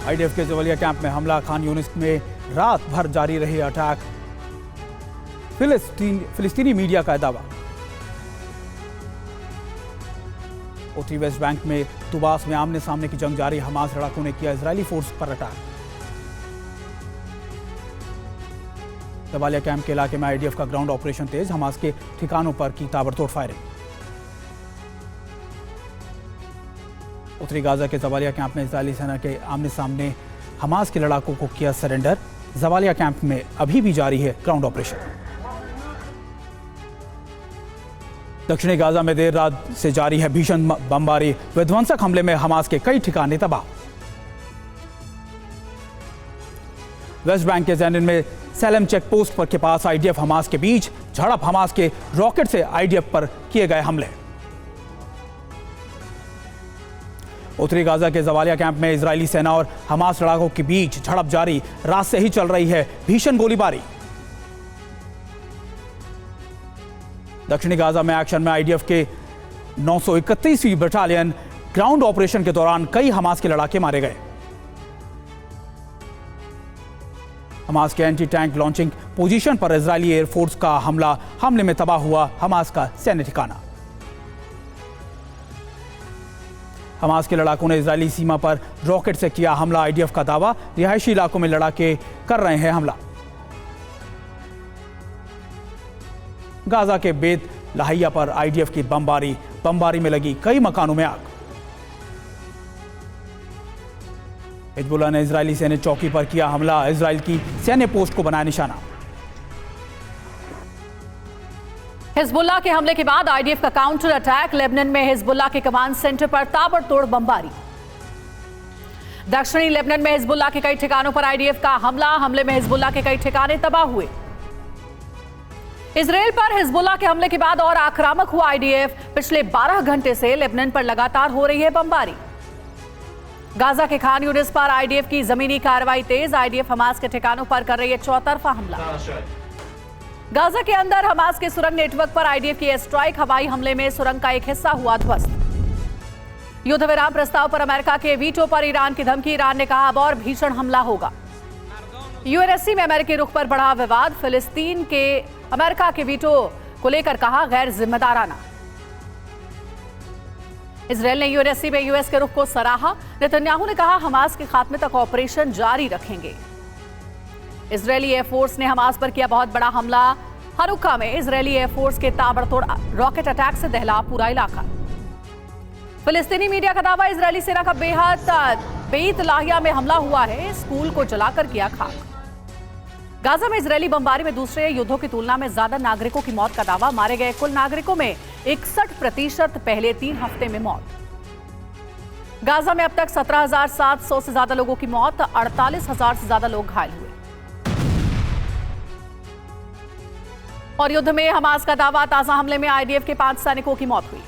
IDF के जवलिया camp में हमला, खान यूनिस में रात भर जारी रही अटैक। फिलिस्तीनी मीडिया का दावा। उत्तरी वेस्ट बैंक में तुबास में आमने सामने की जंग जारी, हमास लड़ाकों ने किया इजरायली फोर्स पर अटैक। जवालिया कैंप के इलाके में आईडीएफ का ग्राउंड ऑपरेशन तेज, हमास के ठिकानों पर की ताबड़तोड़ फायरिंग। उत्तरी गाजा के जवालिया कैंप में इजरायली सेना के आमने सामने हमास के लड़ाकों को किया सरेंडर। जवालिया कैंप में अभी भी जारी है ग्राउंड ऑपरेशन। दक्षिणी गाजा में देर रात से जारी है भीषण बमबारी, विध्वंसक हमले में हमास के कई ठिकाने तबाह। वेस्ट बैंक के जैनिन में सेलम चेक पोस्ट पर के पास आईडीएफ हमास के बीच झड़प, हमास के रॉकेट से आईडीएफ पर किए गए हमले। उत्तरी गाजा के जवालिया कैंप में इजरायली सेना और हमास लड़ाकों के बीच झड़प जारी, रात से ही चल रही है भीषण गोलीबारी। दक्षिणी गाजा में एक्शन में आईडीएफ के 931वीं बटालियन ग्राउंड ऑपरेशन के दौरान कई हमास के लड़ाके मारे गए। हमास के एंटी टैंक लॉन्चिंग पोजीशन पर इजरायली एयरफोर्स का हमले में तबाह हुआ हमास का सैन्य ठिकाना। हमास के लड़ाकों ने इजरायली सीमा पर रॉकेट से किया हमला, आईडीएफ का दावा। रिहायशी इलाकों में लड़ाके कर रहे हैं हमला। गाजा के बेत लाहिया पर आईडीएफ की बमबारी में लगी कई मकानों में आग। हिजबुल्लाह ने इजरायली सैन्य चौकी पर किया हमला, इजरायल की सैन्य पोस्ट को बनाया निशाना। हिजबुल्लाह के हमले के बाद आईडीएफ का काउंटर अटैक, लेबनान में हिजबुल्लाह के कमांड सेंटर पर ताबड़तोड़ बमबारी। दक्षिणी लेबनान में हिजबुल्लाह के कई ठिकानों पर आईडीएफ का हमले में हिजबुल्लाह के कई ठिकाने तबाह हुए। इजरायल पर हिजबुल्लाह के हमले के बाद और आक्रामक हुआ आईडीएफ, पिछले 12 घंटे से लेबनान पर लगातार हो रही है बमबारी। गाजा के खान यूनिस पर आईडीएफ की जमीनी कार्रवाई तेज, आईडीएफ हमास के ठिकानों पर कर रही है चौतरफा हमला। गाजा के अंदर हमास के सुरंग नेटवर्क पर आईडीएफ की एयर स्ट्राइक, हवाई हमले में सुरंग का एक हिस्सा हुआ ध्वस्त। युद्ध विराम प्रस्ताव पर अमेरिका के वीटो पर ईरान की धमकी, ईरान ने कहा अब और भीषण हमला होगा। यूएनएससी में अमेरिकी रुख पर बढ़ा विवाद, फिलिस्तीन के अमेरिका के वीटो को लेकर कहा गैर जिम्मेदाराना। इजरायल ने यूएनएससी में यूएस के रुख को सराहा, नेतन्याहू ने कहा हमास के खात्मे तक ऑपरेशन जारी रखेंगे। इजरायली एयरफोर्स ने हमास पर किया बहुत बड़ा हमला, हनुक्का में इजरायली एयरफोर्स के ताबड़तोड़ रॉकेट अटैक से दहला पूरा इलाका। फिलिस्तीनी मीडिया का दावा, इजरायली सेना का बेत लाहिया में हमला हुआ है, स्कूल को जलाकर किया खाक। गाजा में इजरायली बमबारी में दूसरे युद्धों की तुलना में ज्यादा नागरिकों की मौत का दावा, मारे गए कुल नागरिकों में 61% पहले 3 हफ्ते में मौत। गाजा में अब तक 17,700 से ज्यादा लोगों की मौत, 48,000 से ज्यादा लोग घायल हुए। और युद्ध में हमास का दावा, ताजा हमले में आईडीएफ के 5 सैनिकों की मौत हुई।